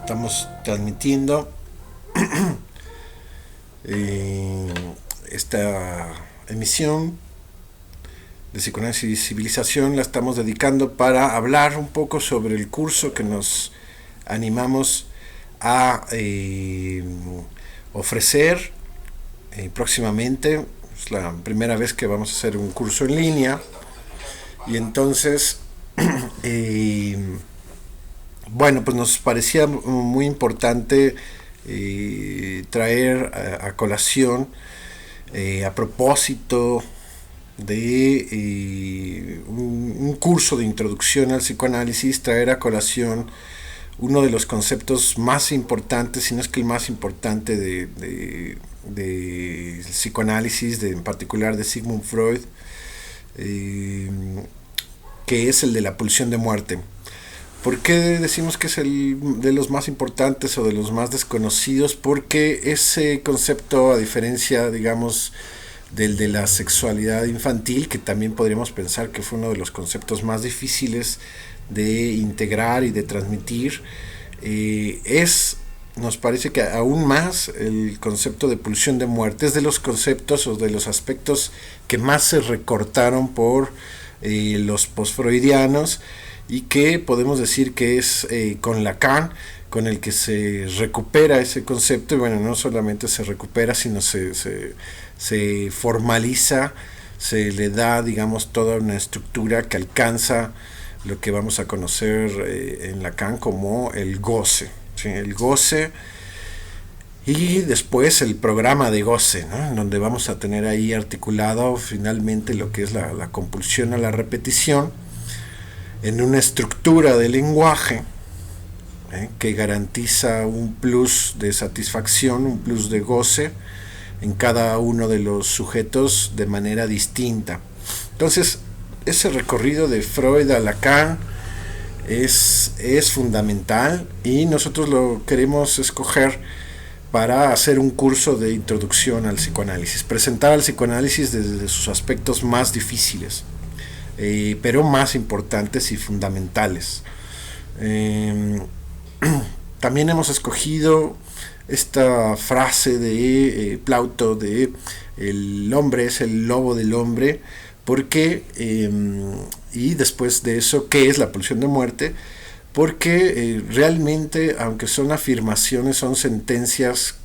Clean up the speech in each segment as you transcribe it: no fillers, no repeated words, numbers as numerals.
Estamos transmitiendo esta emisión de Psicoanálisis y Civilización. La estamos dedicando para hablar un poco sobre el curso que nos animamos a ofrecer próximamente. Es la primera vez que vamos a hacer un curso en línea y entonces bueno, pues nos parecía muy importante traer a colación, a propósito de un curso de introducción al psicoanálisis, traer a colación uno de los conceptos más importantes, si no es que el más importante de psicoanálisis, en particular de Sigmund Freud, que es el de la pulsión de muerte. ¿Por qué decimos que es el de los más importantes o de los más desconocidos? Porque ese concepto, a diferencia, digamos, del de la sexualidad infantil, que también podríamos pensar que fue uno de los conceptos más difíciles de integrar y de transmitir, nos parece que aún más el concepto de pulsión de muerte es de los conceptos o de los aspectos que más se recortaron por los postfreudianos, y que podemos decir que es con Lacan con el que se recupera ese concepto. Y bueno, no solamente se recupera, sino se formaliza, se le da, digamos, toda una estructura que alcanza lo que vamos a conocer en Lacan como el goce, ¿sí? El goce y después el programa de goce, ¿no? En donde vamos a tener ahí articulado finalmente lo que es la compulsión a la repetición en una estructura de lenguaje que garantiza un plus de satisfacción, un plus de goce en cada uno de los sujetos de manera distinta. Entonces, ese recorrido de Freud a Lacan es fundamental, y nosotros lo queremos escoger para hacer un curso de introducción al psicoanálisis, presentar al psicoanálisis desde sus aspectos más difíciles, pero más importantes y fundamentales. También hemos escogido esta frase de Plauto de el hombre es el lobo del hombre, porque y después de eso, ¿qué es la pulsión de muerte? Porque realmente, aunque son afirmaciones, son sentencias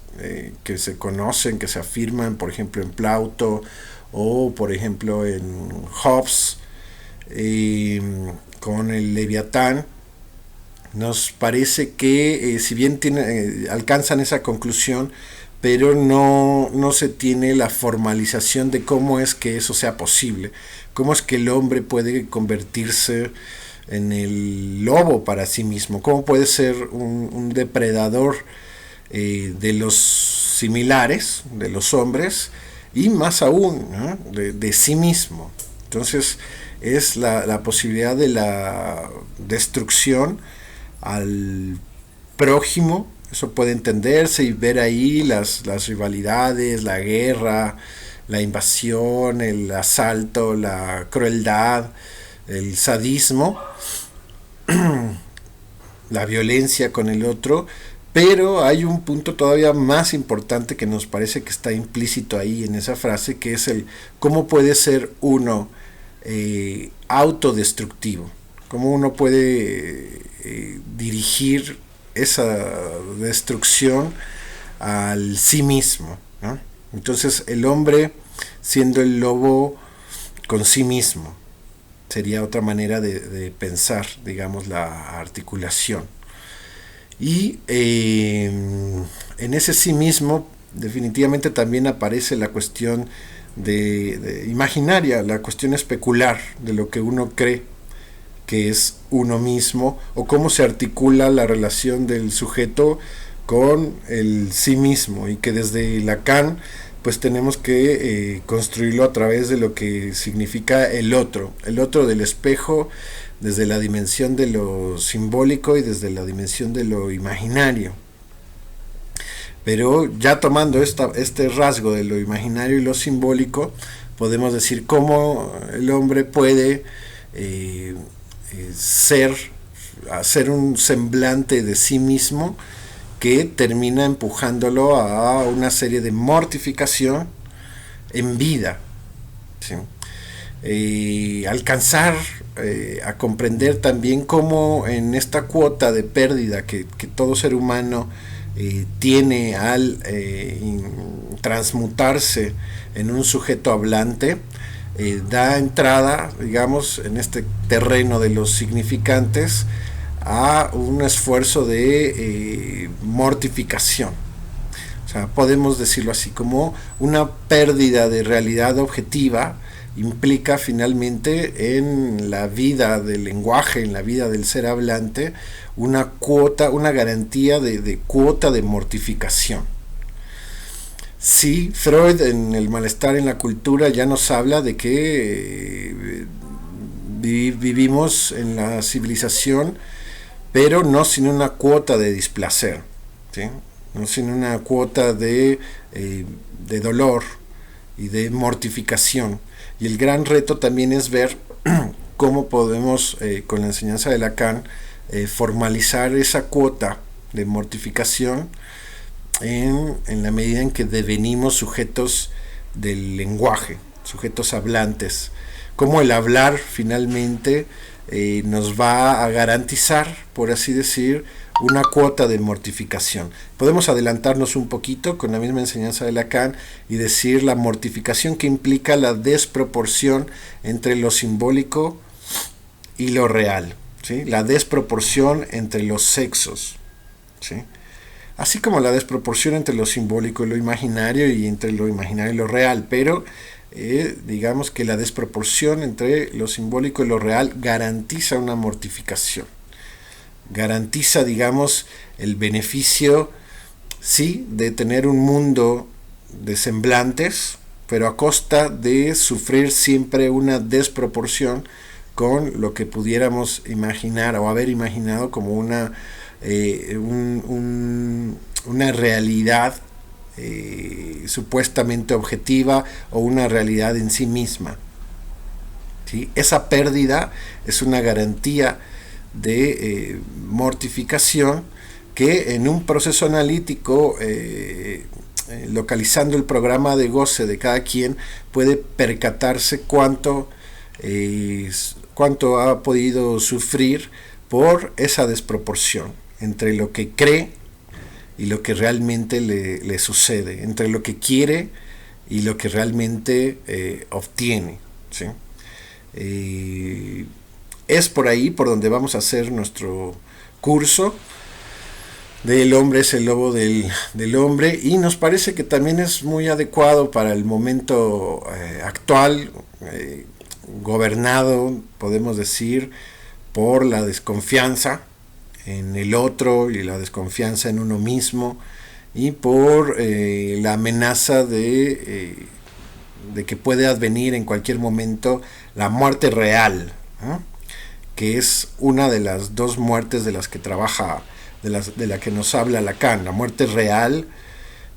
que se conocen, que se afirman, por ejemplo en Plauto o por ejemplo en Hobbes, con el Leviatán, nos parece que si bien alcanzan esa conclusión, pero no se tiene la formalización de cómo es que eso sea posible, cómo es que el hombre puede convertirse en el lobo para sí mismo, cómo puede ser un depredador de los similares, de los hombres, y más aún, ¿no? de sí mismo. Entonces es la posibilidad de la destrucción al prójimo. Eso puede entenderse y ver ahí las rivalidades, la guerra, la invasión, el asalto, la crueldad, el sadismo, la violencia con el otro. Pero hay un punto todavía más importante que nos parece que está implícito ahí en esa frase, que es el cómo puede ser uno autodestructivo, cómo uno puede dirigir esa destrucción al sí mismo, ¿no? Entonces el hombre siendo el lobo con sí mismo sería otra manera de pensar, digamos, la articulación. Y en ese sí mismo definitivamente también aparece la cuestión de imaginaria, la cuestión especular de lo que uno cree que es uno mismo, o cómo se articula la relación del sujeto con el sí mismo, y que desde Lacan pues tenemos que construirlo a través de lo que significa el otro del espejo, desde la dimensión de lo simbólico y desde la dimensión de lo imaginario. Pero ya tomando este rasgo de lo imaginario y lo simbólico, podemos decir cómo el hombre puede ser hacer un semblante de sí mismo que termina empujándolo a una serie de mortificación en vida, ¿sí? Alcanzar a comprender también cómo en esta cuota de pérdida que todo ser humano tiene al transmutarse en un sujeto hablante, da entrada, digamos, en este terreno de los significantes a un esfuerzo de mortificación. O sea, podemos decirlo así, como una pérdida de realidad objetiva implica finalmente en la vida del lenguaje, en la vida del ser hablante, una cuota, una garantía de cuota de mortificación. Sí, Freud en El malestar en la cultura ya nos habla de que vivimos en la civilización, pero no sin una cuota de displacer, ¿sí? No sin una cuota de dolor y de mortificación. Y el gran reto también es ver cómo podemos, con la enseñanza de Lacan, formalizar esa cuota de mortificación en la medida en que devenimos sujetos del lenguaje, sujetos hablantes. Cómo el hablar finalmente nos va a garantizar, por así decir, una cuota de mortificación. Podemos adelantarnos un poquito con la misma enseñanza de Lacan y decir la mortificación que implica la desproporción entre lo simbólico y lo real, ¿sí? La desproporción entre los sexos, ¿sí? Así como la desproporción entre lo simbólico y lo imaginario, y entre lo imaginario y lo real, pero digamos que la desproporción entre lo simbólico y lo real garantiza una mortificación. Garantiza, digamos, el beneficio, sí, de tener un mundo de semblantes, pero a costa de sufrir siempre una desproporción con lo que pudiéramos imaginar o haber imaginado como una realidad supuestamente objetiva o una realidad en sí misma, ¿sí? Esa pérdida es una garantía de mortificación que en un proceso analítico, localizando el programa de goce de cada quien, puede percatarse cuánto ha podido sufrir por esa desproporción entre lo que cree y lo que realmente le sucede, entre lo que quiere y lo que realmente obtiene, ¿sí? Es por ahí por donde vamos a hacer nuestro curso de El hombre es el lobo del hombre, y nos parece que también es muy adecuado para el momento actual, gobernado, podemos decir, por la desconfianza en el otro y la desconfianza en uno mismo, y por la amenaza de que puede advenir en cualquier momento la muerte real, ¿no? Que es una de las dos muertes de las que trabaja, de la que nos habla Lacan: la muerte real,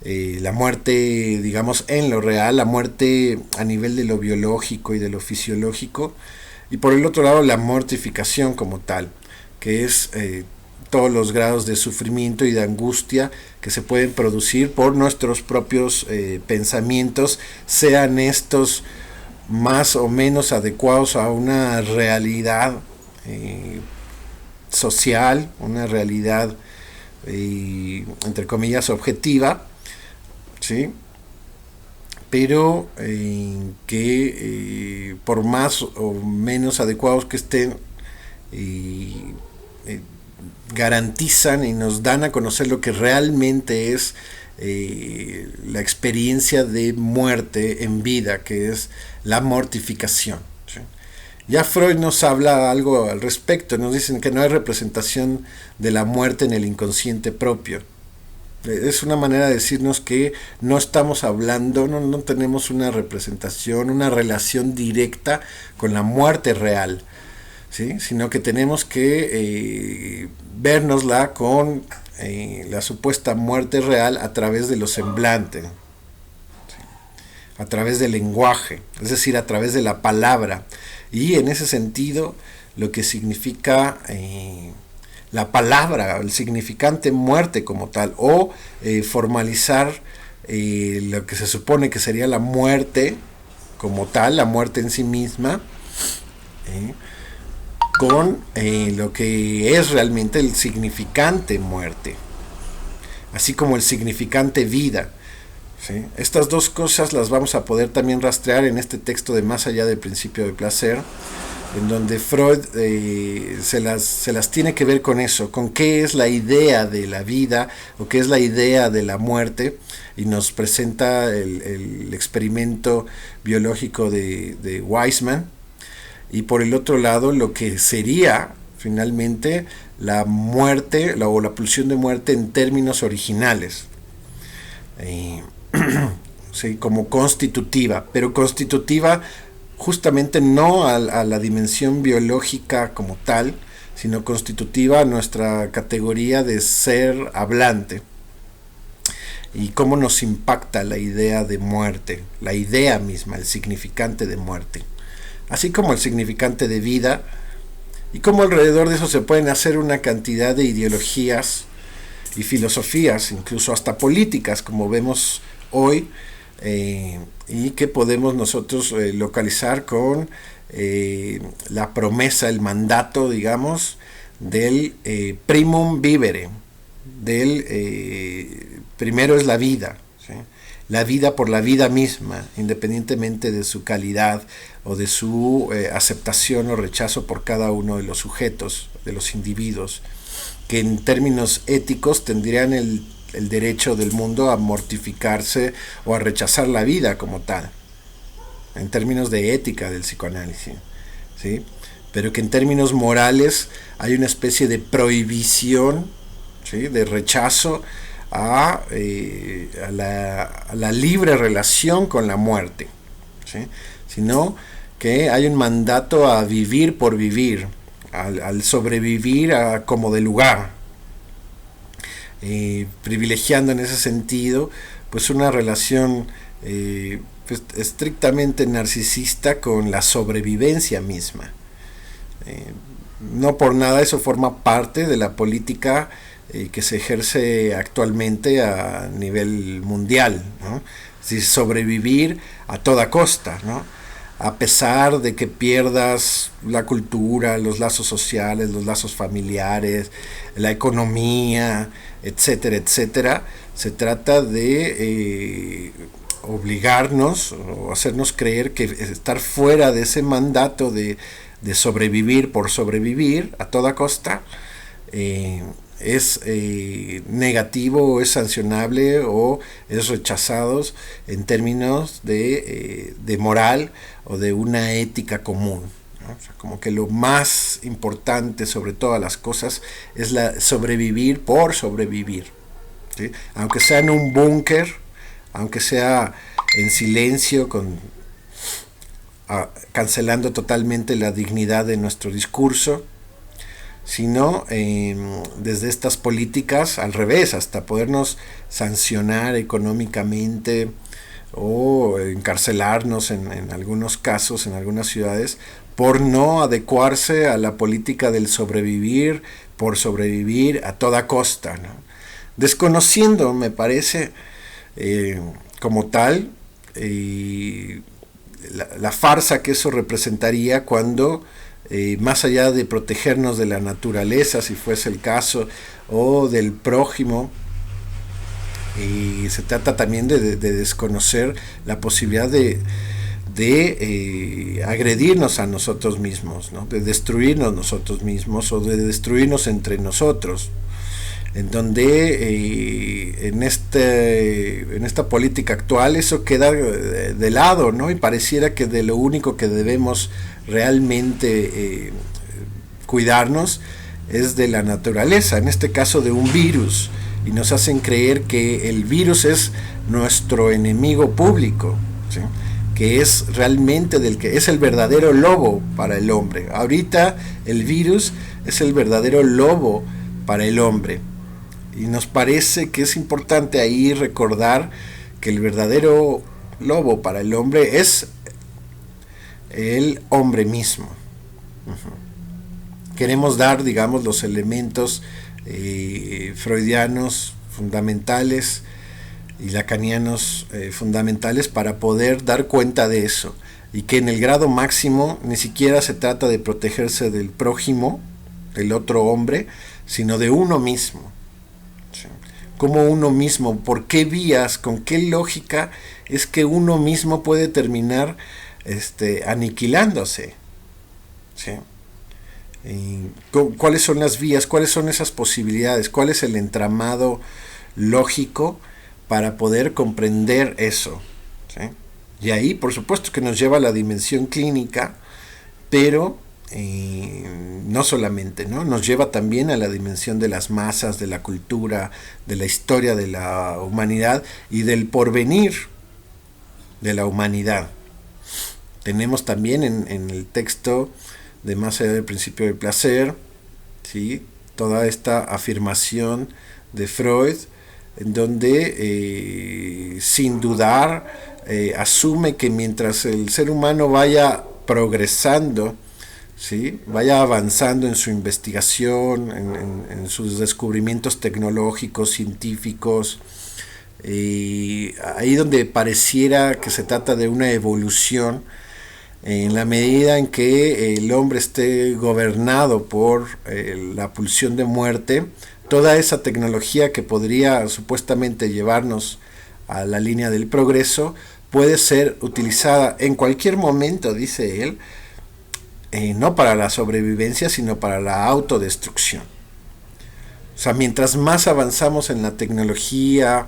la muerte, digamos, en lo real, la muerte a nivel de lo biológico y de lo fisiológico, y por el otro lado la mortificación como tal, que es todos los grados de sufrimiento y de angustia que se pueden producir por nuestros propios pensamientos, sean estos más o menos adecuados a una realidad social, una realidad entre comillas objetiva, ¿sí? Pero que por más o menos adecuados que estén, garantizan y nos dan a conocer lo que realmente es la experiencia de muerte en vida, que es la mortificación, ¿sí? Ya Freud nos habla algo al respecto, nos dicen que no hay representación de la muerte en el inconsciente propio. Es una manera de decirnos que no estamos hablando, no tenemos una representación, una relación directa con la muerte real, ¿sí? Sino que tenemos que vernosla con la supuesta muerte real a través de los semblantes, ¿sí? A través del lenguaje, es decir, a través de la palabra. Y en ese sentido, lo que significa la palabra, el significante muerte como tal, o formalizar lo que se supone que sería la muerte como tal, la muerte en sí misma, con lo que es realmente el significante muerte, así como el significante vida. ¿Sí? Estas dos cosas las vamos a poder también rastrear en este texto de Más allá del principio de placer, en donde Freud se las tiene que ver con eso, con qué es la idea de la vida o qué es la idea de la muerte, y nos presenta el experimento biológico de Weizmann, y por el otro lado lo que sería finalmente la muerte o la pulsión de muerte en términos originales. Sí, como constitutiva, pero constitutiva justamente no a la dimensión biológica como tal, sino constitutiva a nuestra categoría de ser hablante. Y cómo nos impacta la idea de muerte, la idea misma, el significante de muerte, así como el significante de vida, y cómo alrededor de eso se pueden hacer una cantidad de ideologías y filosofías, incluso hasta políticas, como vemos hoy, y que podemos nosotros localizar con la promesa, el mandato, digamos, del primum vivere, del primero es la vida, ¿sí? La vida por la vida misma, independientemente de su calidad o de su aceptación o rechazo por cada uno de los sujetos, de los individuos, que en términos éticos tendrían el derecho del mundo a mortificarse o a rechazar la vida como tal, en términos de ética del psicoanálisis, ¿sí? Pero que en términos morales hay una especie de prohibición, ¿sí? De rechazo a la libre relación con la muerte, ¿sí? Sino que hay un mandato a vivir por vivir, al sobrevivir a como de lugar, privilegiando en ese sentido pues una relación pues, estrictamente narcisista con la sobrevivencia misma. No por nada eso forma parte de la política que se ejerce actualmente a nivel mundial, ¿no? Es decir, sobrevivir a toda costa, ¿no? A pesar de que pierdas la cultura, los lazos sociales, los lazos familiares, la economía, etcétera, etcétera, se trata de obligarnos o hacernos creer que estar fuera de ese mandato de sobrevivir por sobrevivir a toda costa es negativo o es sancionable o es rechazado en términos de moral o de una ética común, ¿no? O sea, como que lo más importante sobre todas las cosas es la sobrevivir por sobrevivir, ¿sí? Aunque sea en un búnker, aunque sea en silencio, cancelando totalmente la dignidad de nuestro discurso, sino desde estas políticas al revés, hasta podernos sancionar económicamente o encarcelarnos en algunos casos, en algunas ciudades, por no adecuarse a la política del sobrevivir por sobrevivir a toda costa, ¿no? Desconociendo, me parece, como tal, la farsa que eso representaría cuando más allá de protegernos de la naturaleza, si fuese el caso, o del prójimo, se trata también de desconocer la posibilidad de agredirnos a nosotros mismos, ¿no? De destruirnos nosotros mismos o de destruirnos entre nosotros, en donde en esta política actual eso queda de lado, ¿no? Y pareciera que de lo único que debemos realmente cuidarnos es de la naturaleza, en este caso de un virus, y nos hacen creer que el virus es nuestro enemigo público, ¿sí? Que es realmente que es el verdadero lobo para el hombre. Ahorita el virus es el verdadero lobo para el hombre. Y nos parece que es importante ahí recordar que el verdadero lobo para el hombre es el hombre mismo. Queremos dar, digamos, los elementos freudianos fundamentales y lacanianos fundamentales para poder dar cuenta de eso, y que en el grado máximo ni siquiera se trata de protegerse del prójimo, del otro hombre, sino de uno mismo. ¿Sí? Como uno mismo, por qué vías, con qué lógica es que uno mismo puede terminar aniquilándose. ¿Sí? ¿Cuáles son las vías? ¿Cuáles son esas posibilidades? ¿Cuál es el entramado lógico para poder comprender eso? ¿Sí? Y ahí, por supuesto, que nos lleva a la dimensión clínica, pero no solamente, ¿no? Nos lleva también a la dimensión de las masas, de la cultura, de la historia de la humanidad y del porvenir de la humanidad. Tenemos también en el texto de Más allá del principio del placer, ¿sí?, toda esta afirmación de Freud, en donde sin dudar asume que mientras el ser humano vaya progresando, ¿sí?, vaya avanzando en su investigación, en sus descubrimientos tecnológicos, científicos, ahí donde pareciera que se trata de una evolución, en la medida en que el hombre esté gobernado por la pulsión de muerte, toda esa tecnología que podría supuestamente llevarnos a la línea del progreso puede ser utilizada en cualquier momento, dice él, no para la sobrevivencia, sino para la autodestrucción. O sea, mientras más avanzamos en la tecnología,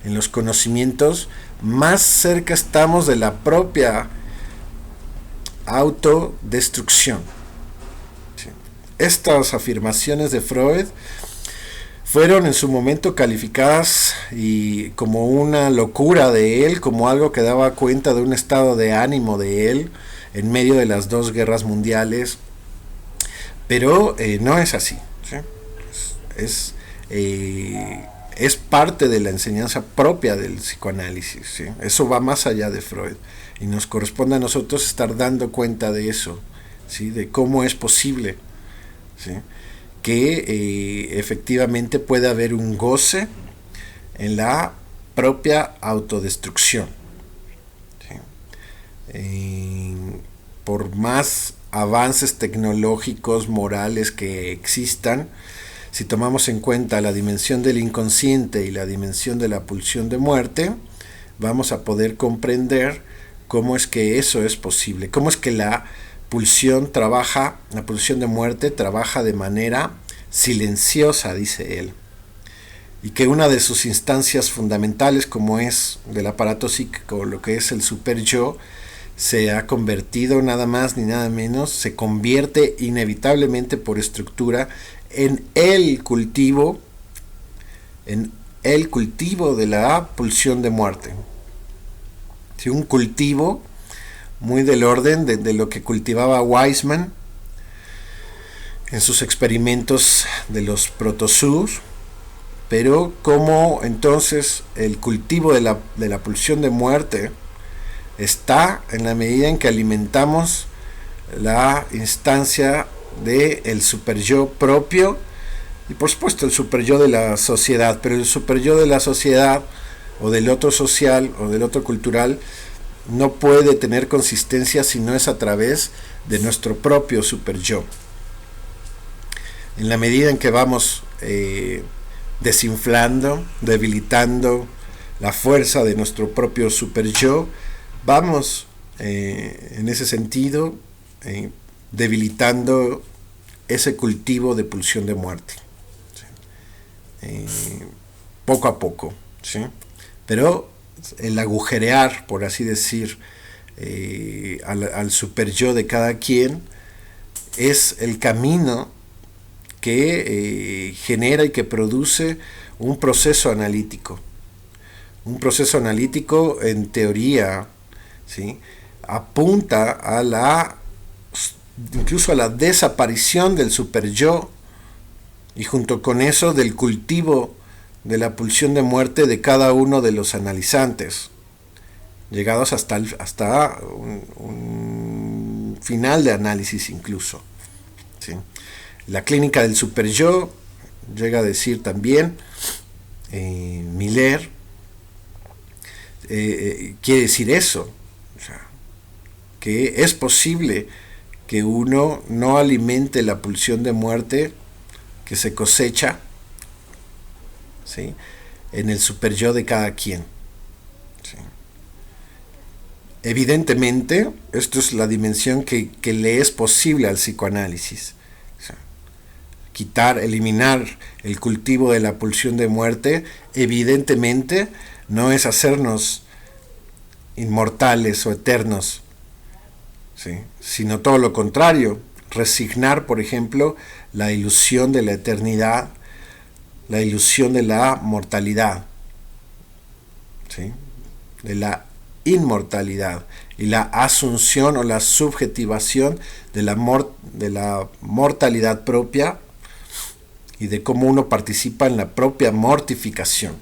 en los conocimientos, más cerca estamos de la propia autodestrucción. ¿Sí? Estas afirmaciones de Freud fueron en su momento calificadas y como una locura de él, como algo que daba cuenta de un estado de ánimo de él en medio de las dos guerras mundiales, pero no es así. ¿Sí? Es parte de la enseñanza propia del psicoanálisis. ¿Sí? Eso va más allá de Freud. Y nos corresponde a nosotros estar dando cuenta de eso, ¿sí?, de cómo es posible, ¿sí?, que efectivamente puede haber un goce en la propia autodestrucción. ¿Sí? Por más avances tecnológicos, morales que existan, si tomamos en cuenta la dimensión del inconsciente y la dimensión de la pulsión de muerte, vamos a poder comprender cómo es que eso es posible, cómo es que la pulsión de muerte trabaja de manera silenciosa, dice él, y que una de sus instancias fundamentales, como es del aparato psíquico, lo que es el superyo, se ha convertido nada más ni nada menos, se convierte inevitablemente por estructura en el cultivo de la pulsión de muerte. ¿Sí? Un cultivo muy del orden de lo que cultivaba Weizmann en sus experimentos de los protozoos, pero como entonces el cultivo de la pulsión de muerte está en la medida en que alimentamos la instancia del superyo propio y por supuesto el superyo de la sociedad, pero el superyo de la sociedad o del otro social o del otro cultural no puede tener consistencia si no es a través de nuestro propio superyo. En la medida en que vamos desinflando, debilitando la fuerza de nuestro propio superyo, vamos en ese sentido debilitando ese cultivo de pulsión de muerte, ¿sí? Poco a poco, ¿sí? Pero el agujerear, por así decir, al superyo de cada quien es el camino que genera y que produce un proceso analítico. Un proceso analítico, en teoría, ¿sí?, apunta a incluso a la desaparición del superyo y junto con eso del cultivo de la pulsión de muerte de cada uno de los analizantes, llegados hasta un final de análisis incluso. ¿sí? La clínica del superyo llega a decir también, Miller, quiere decir eso, o sea, que es posible que uno no alimente la pulsión de muerte que se cosecha, ¿sí?, en el superyo de cada quien. ¿Sí? Evidentemente, esto es la dimensión que le es posible al psicoanálisis. O sea, eliminar el cultivo de la pulsión de muerte, evidentemente no es hacernos inmortales o eternos, ¿sí?, sino todo lo contrario, resignar, por ejemplo, la ilusión de la eternidad, la ilusión de la mortalidad, ¿sí?, de la inmortalidad y la asunción o la subjetivación de la mortalidad propia y de cómo uno participa en la propia mortificación.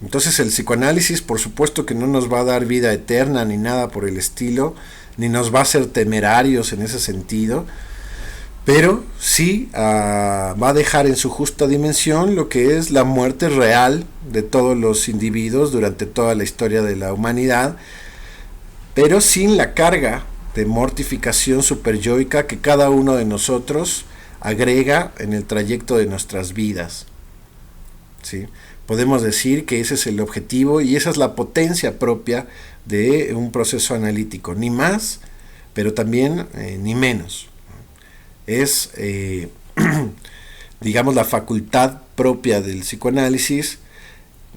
Entonces el psicoanálisis, por supuesto que no nos va a dar vida eterna ni nada por el estilo, ni nos va a hacer temerarios en ese sentido, pero sí va a dejar en su justa dimensión lo que es la muerte real de todos los individuos durante toda la historia de la humanidad, pero sin la carga de mortificación superyoica que cada uno de nosotros agrega en el trayecto de nuestras vidas. ¿Sí? Podemos decir que ese es el objetivo y esa es la potencia propia de un proceso analítico, ni más, pero también ni menos. Es, digamos, la facultad propia del psicoanálisis,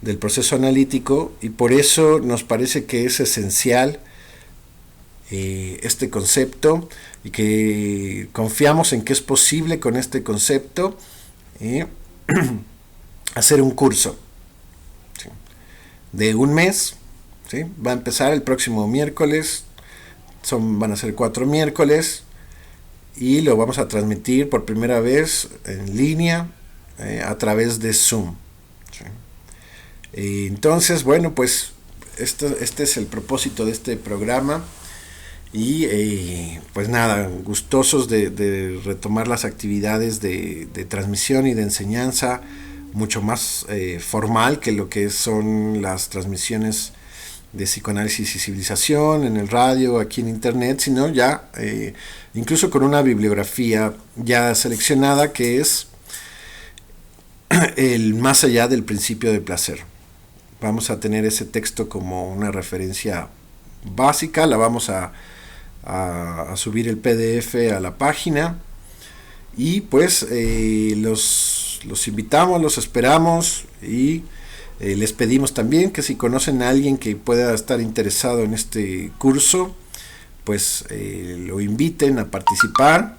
del proceso analítico, y por eso nos parece que es esencial este concepto y que confiamos en que es posible con este concepto hacer un curso, ¿sí?, de un mes, ¿sí? Va a empezar el próximo miércoles, van a ser 4 miércoles, y lo vamos a transmitir por primera vez en línea a través de Zoom. ¿Sí? Entonces, bueno, pues este es el propósito de este programa. Y pues nada, gustosos de retomar las actividades de transmisión y de enseñanza mucho más formal que lo que son las transmisiones de psicoanálisis y civilización en el radio, aquí en internet, sino ya incluso con una bibliografía ya seleccionada que es el más allá del principio de placer. Vamos a tener ese texto como una referencia básica, la vamos a subir el PDF a la página y pues los invitamos, los esperamos y les pedimos también que si conocen a alguien que pueda estar interesado en este curso, pues lo inviten a participar.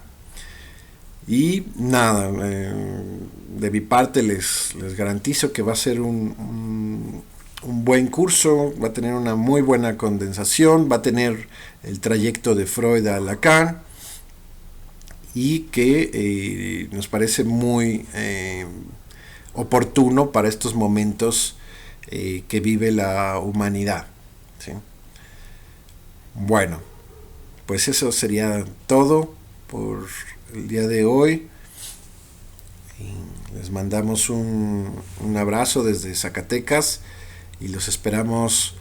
Y nada, de mi parte les garantizo que va a ser un buen curso, va a tener una muy buena condensación, va a tener el trayecto de Freud a Lacan y que nos parece muy oportuno para estos momentos que vive la humanidad. ¿Sí? Bueno, pues eso sería todo por el día de hoy. Les mandamos un abrazo desde Zacatecas y los esperamos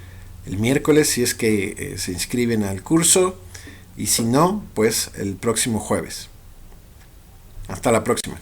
el miércoles si es que se inscriben al curso y si no, pues el próximo jueves. Hasta la próxima.